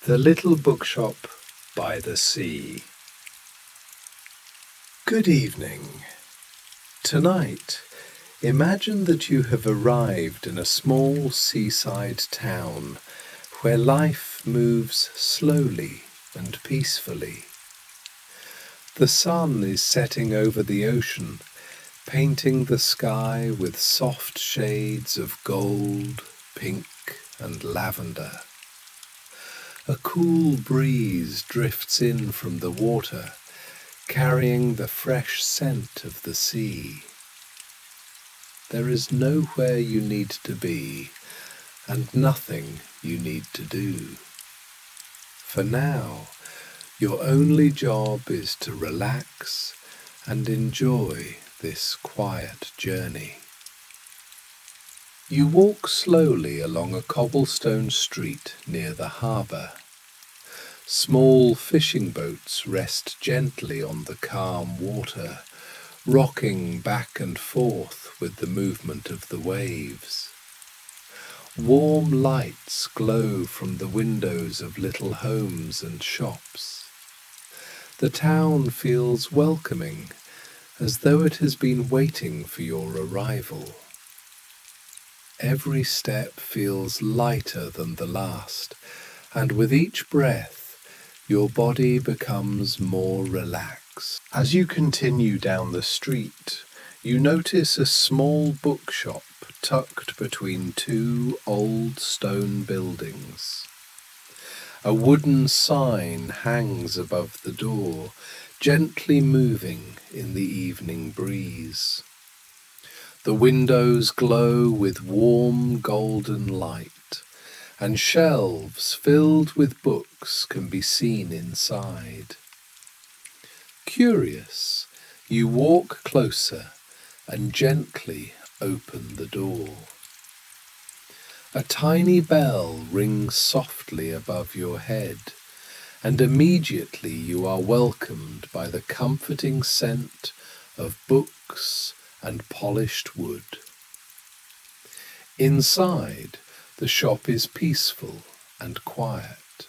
The Little Bookshop by the Sea. Good evening. Tonight, imagine that you have arrived in a small seaside town where life moves slowly and peacefully. The sun is setting over the ocean, painting the sky with soft shades of gold, pink, and lavender. A cool breeze drifts in from the water, carrying the fresh scent of the sea. There is nowhere you need to be, and nothing you need to do. For now, your only job is to relax and enjoy this quiet journey. You walk slowly along a cobblestone street near the harbour. Small fishing boats rest gently on the calm water, rocking back and forth with the movement of the waves. Warm lights glow from the windows of little homes and shops. The town feels welcoming, as though it has been waiting for your arrival. Every step feels lighter than the last, and with each breath, your body becomes more relaxed. As you continue down the street, you notice a small bookshop tucked between two old stone buildings. A wooden sign hangs above the door, gently moving in the evening breeze. The windows glow with warm golden light, and shelves filled with books can be seen inside. Curious, you walk closer and gently open the door. A tiny bell rings softly above your head, and immediately you are welcomed by the comforting scent of books and polished wood. Inside, the shop is peaceful and quiet.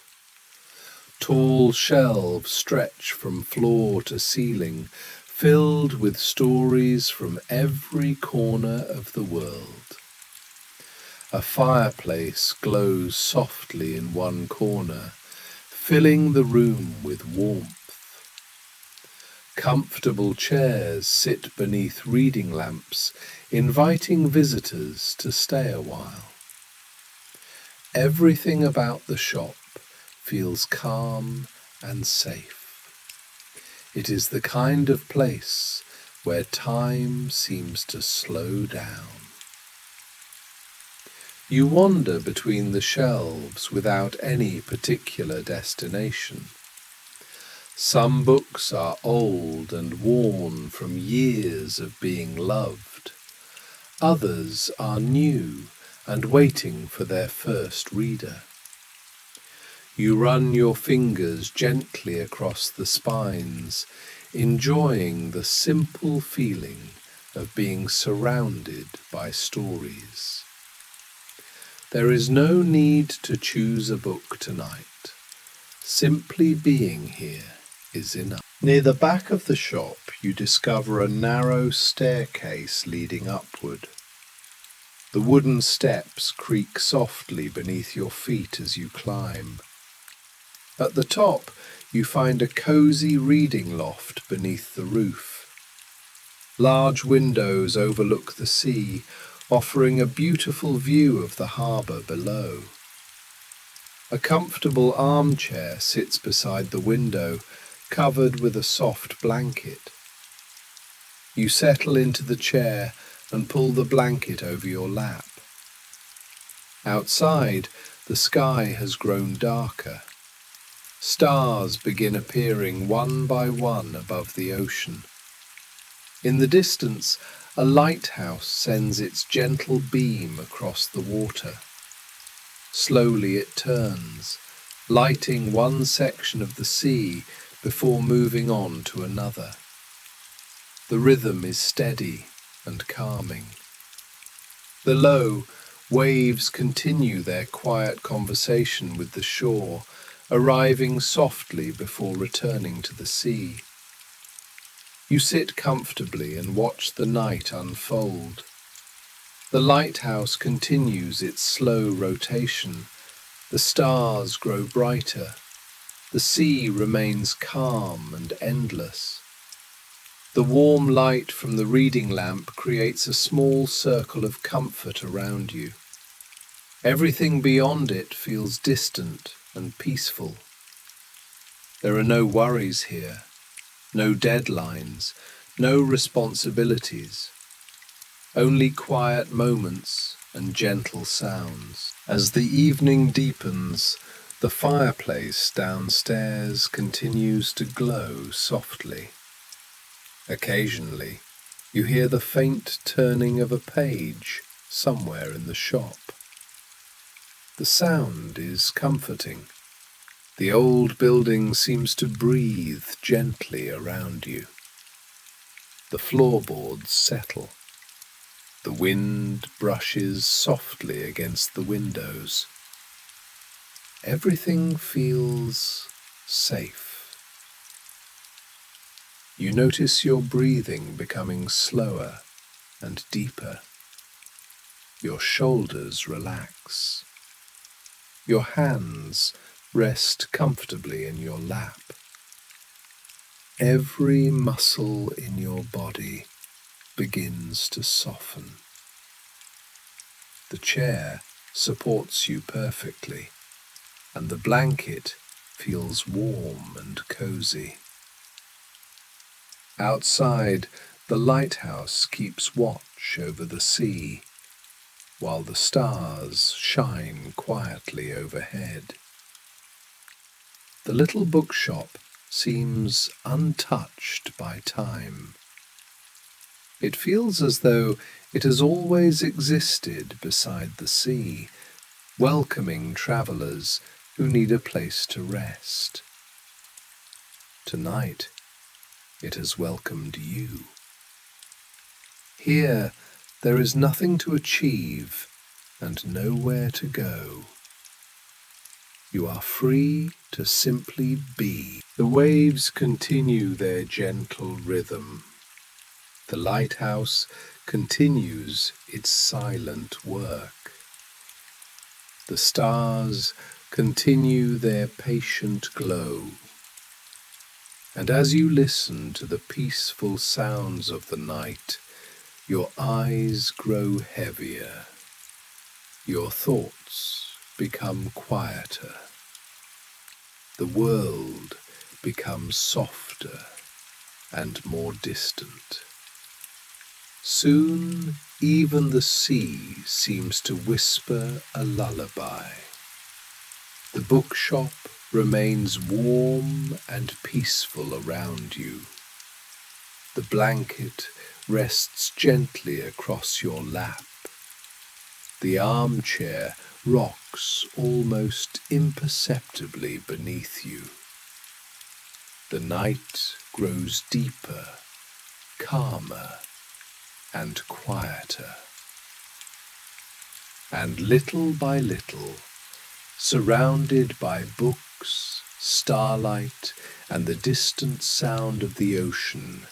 Tall shelves stretch from floor to ceiling, filled with stories from every corner of the world. A fireplace glows softly in one corner, filling the room with warmth. Comfortable chairs sit beneath reading lamps, inviting visitors to stay a while. Everything about the shop feels calm and safe. It is the kind of place where time seems to slow down. You wander between the shelves without any particular destination. Some books are old and worn from years of being loved. Others are new and waiting for their first reader. You run your fingers gently across the spines, enjoying the simple feeling of being surrounded by stories. There is no need to choose a book tonight. Simply being here is enough. Near the back of the shop, you discover a narrow staircase leading upward. The wooden steps creak softly beneath your feet as you climb. At the top, you find a cozy reading loft beneath the roof. Large windows overlook the sea, offering a beautiful view of the harbour below. A comfortable armchair sits beside the window, covered with a soft blanket. You settle into the chair and pull the blanket over your lap. Outside, the sky has grown darker. Stars begin appearing one by one above the ocean. In the distance, a lighthouse sends its gentle beam across the water. Slowly it turns, lighting one section of the sea before moving on to another. The rhythm is steady and calming. Below, waves continue their quiet conversation with the shore, arriving softly before returning to the sea. You sit comfortably and watch the night unfold. The lighthouse continues its slow rotation. The stars grow brighter. The sea remains calm and endless. The warm light from the reading lamp creates a small circle of comfort around you. Everything beyond it feels distant and peaceful. There are no worries here, no deadlines, no responsibilities, only quiet moments and gentle sounds. As the evening deepens, the fireplace downstairs continues to glow softly. Occasionally, you hear the faint turning of a page somewhere in the shop. The sound is comforting. The old building seems to breathe gently around you. The floorboards settle. The wind brushes softly against the windows. Everything feels safe. You notice your breathing becoming slower and deeper. Your shoulders relax. Your hands rest comfortably in your lap. Every muscle in your body begins to soften. The chair supports you perfectly, and the blanket feels warm and cozy. Outside, the lighthouse keeps watch over the sea, while the stars shine quietly overhead. The little bookshop seems untouched by time. It feels as though it has always existed beside the sea, welcoming travelers who need a place to rest. Tonight, it has welcomed you. Here, there is nothing to achieve and nowhere to go. You are free to simply be. The waves continue their gentle rhythm. The lighthouse continues its silent work. The stars continue their patient glow. And as you listen to the peaceful sounds of the night, your eyes grow heavier. Your thoughts become quieter. The world becomes softer and more distant. Soon, even the sea seems to whisper a lullaby. The bookshop remains warm and peaceful around you. The blanket rests gently across your lap. The armchair rocks almost imperceptibly beneath you. The night grows deeper, calmer, and quieter. And little by little, surrounded by books, starlight, and the distant sound of the ocean,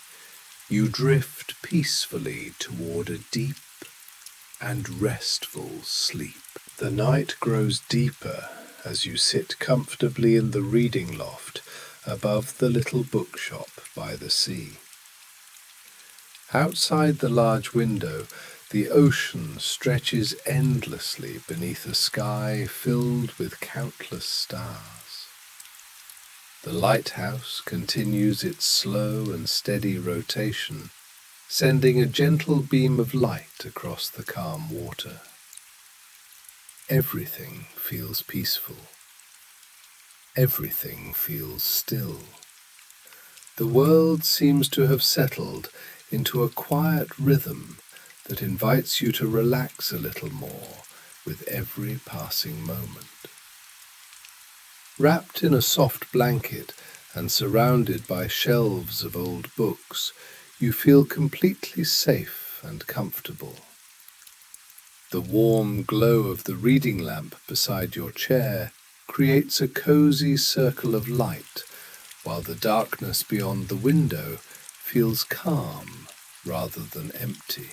you drift peacefully toward a deep and restful sleep. The night grows deeper as you sit comfortably in the reading loft above the little bookshop by the sea. Outside the large window, the ocean stretches endlessly beneath a sky filled with countless stars. The lighthouse continues its slow and steady rotation, sending a gentle beam of light across the calm water. Everything feels peaceful. Everything feels still. The world seems to have settled into a quiet rhythm that invites you to relax a little more with every passing moment. Wrapped in a soft blanket and surrounded by shelves of old books, you feel completely safe and comfortable. The warm glow of the reading lamp beside your chair creates a cozy circle of light, while the darkness beyond the window feels calm rather than empty.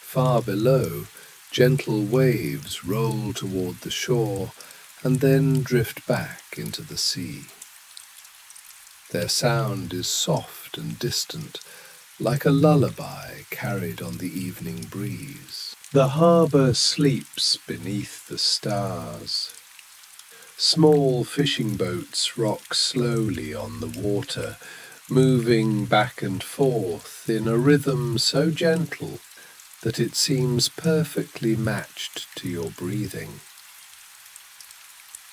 Far below, gentle waves roll toward the shore and then drift back into the sea. Their sound is soft and distant, like a lullaby carried on the evening breeze. The harbour sleeps beneath the stars. Small fishing boats rock slowly on the water, moving back and forth in a rhythm so gentle that it seems perfectly matched to your breathing.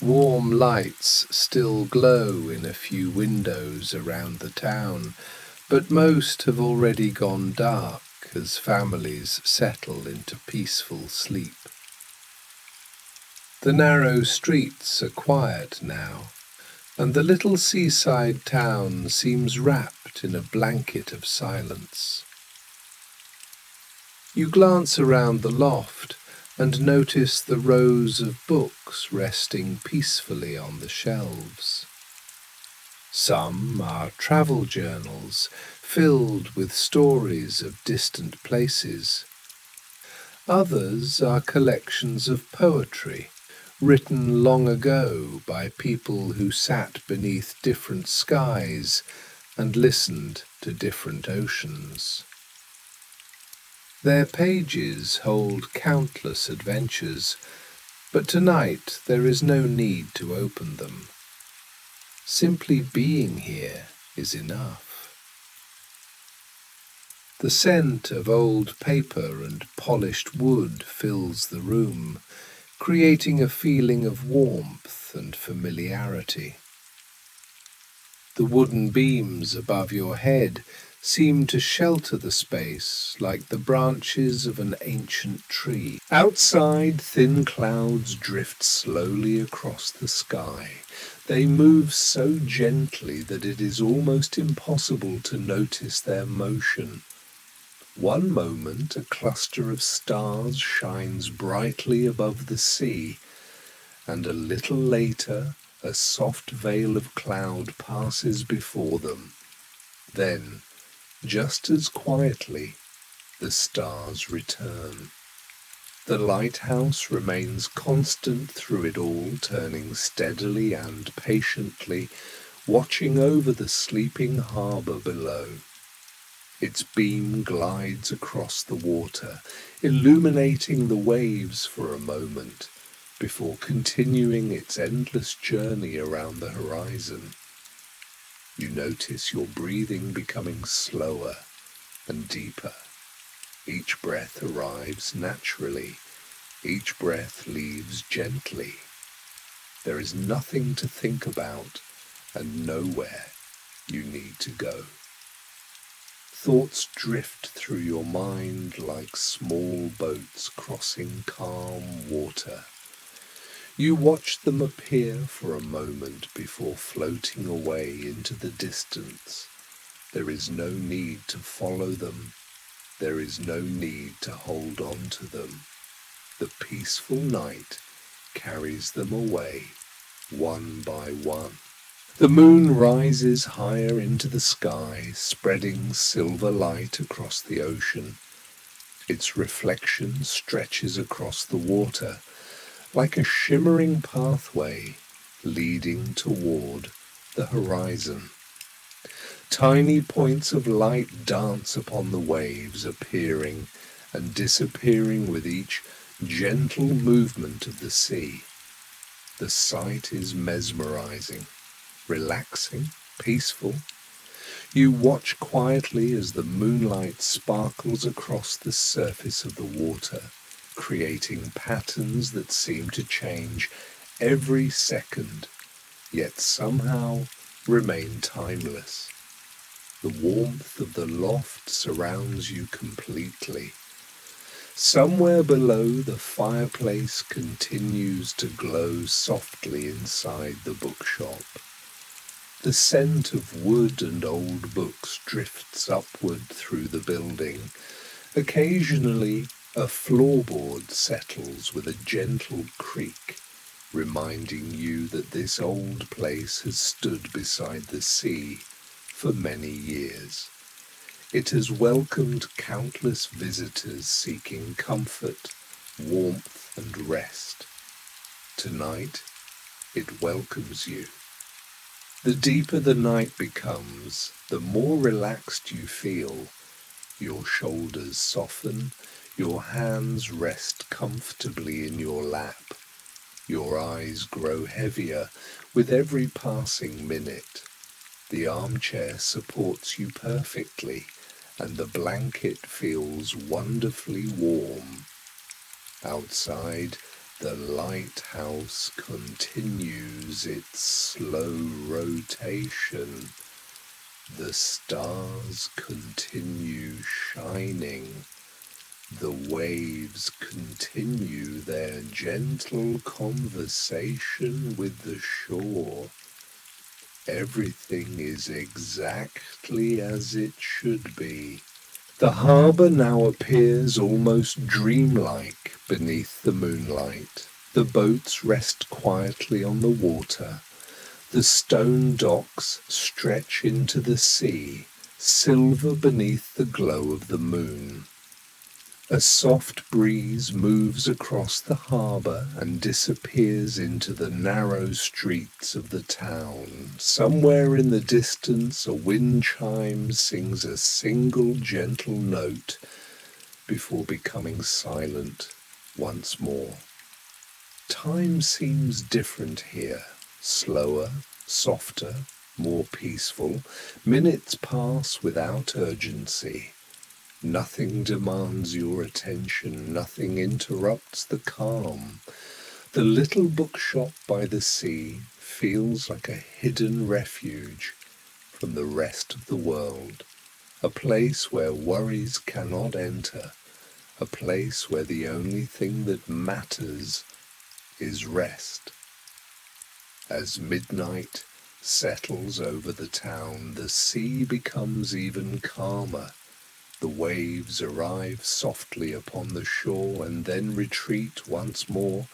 Warm lights still glow in a few windows around the town, but most have already gone dark as families settle into peaceful sleep. The narrow streets are quiet now, and the little seaside town seems wrapped in a blanket of silence. You glance around the loft and notice the rows of books resting peacefully on the shelves. Some are travel journals filled with stories of distant places. Others are collections of poetry written long ago by people who sat beneath different skies and listened to different oceans. Their pages hold countless adventures, but tonight there is no need to open them. Simply being here is enough. The scent of old paper and polished wood fills the room, creating a feeling of warmth and familiarity. The wooden beams above your head seem to shelter the space like the branches of an ancient tree. Outside, thin clouds drift slowly across the sky. They move so gently that it is almost impossible to notice their motion. One moment, a cluster of stars shines brightly above the sea, and a little later, a soft veil of cloud passes before them. Then, just as quietly, the stars return. The lighthouse remains constant through it all, turning steadily and patiently, watching over the sleeping harbour below. Its beam glides across the water, illuminating the waves for a moment, before continuing its endless journey around the horizon. You notice your breathing becoming slower and deeper. Each breath arrives naturally. Each breath leaves gently. There is nothing to think about and nowhere you need to go. Thoughts drift through your mind like small boats crossing calm water. You watch them appear for a moment before floating away into the distance. There is no need to follow them. There is no need to hold on to them. The peaceful night carries them away, one by one. The moon rises higher into the sky, spreading silver light across the ocean. Its reflection stretches across the water, like a shimmering pathway leading toward the horizon. Tiny points of light dance upon the waves, appearing and disappearing with each gentle movement of the sea. The sight is mesmerizing, relaxing, peaceful. You watch quietly as the moonlight sparkles across the surface of the water, creating patterns that seem to change every second, yet somehow remain timeless. The warmth of the loft surrounds you completely. Somewhere below, the fireplace continues to glow softly inside the bookshop. The scent of wood and old books drifts upward through the building. Occasionally, a floorboard settles with a gentle creak, reminding you that this old place has stood beside the sea for many years. It has welcomed countless visitors seeking comfort, warmth, and rest. Tonight, it welcomes you. The deeper the night becomes, the more relaxed you feel. Your shoulders soften, your hands rest comfortably in your lap. Your eyes grow heavier with every passing minute. The armchair supports you perfectly, and the blanket feels wonderfully warm. Outside, the lighthouse continues its slow rotation. The stars continue shining. The waves continue their gentle conversation with the shore. Everything is exactly as it should be. The harbour now appears almost dreamlike beneath the moonlight. The boats rest quietly on the water. The stone docks stretch into the sea, silver beneath the glow of the moon. A soft breeze moves across the harbour and disappears into the narrow streets of the town. Somewhere in the distance, a wind chime sings a single gentle note before becoming silent once more. Time seems different here, slower, softer, more peaceful. Minutes pass without urgency. Nothing demands your attention, nothing interrupts the calm. The little bookshop by the sea feels like a hidden refuge from the rest of the world, a place where worries cannot enter, a place where the only thing that matters is rest. As midnight settles over the town, the sea becomes even calmer. The waves arrive softly upon the shore and then retreat once more,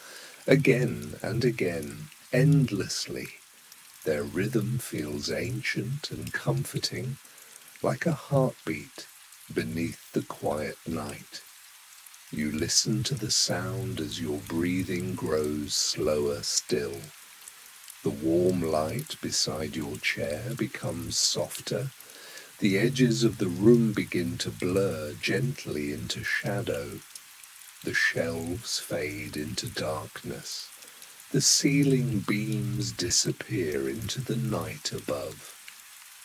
again and again, endlessly. Their rhythm feels ancient and comforting, like a heartbeat beneath the quiet night. You listen to the sound as your breathing grows slower still. The warm light beside your chair becomes softer. The edges of the room begin to blur gently into shadow. The shelves fade into darkness. The ceiling beams disappear into the night above.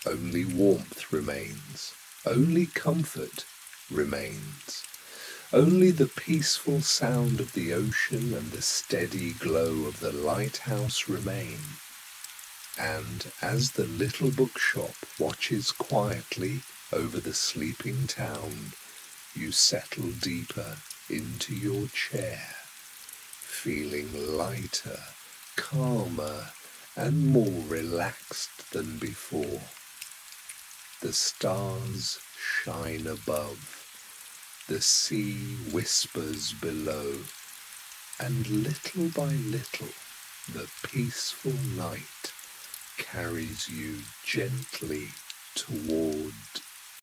Only warmth remains. Only comfort remains. Only the peaceful sound of the ocean and the steady glow of the lighthouse remain. And as the little bookshop watches quietly over the sleeping town, you settle deeper into your chair, feeling lighter, calmer, and more relaxed than before. The stars shine above, the sea whispers below, and little by little the peaceful night carries you gently toward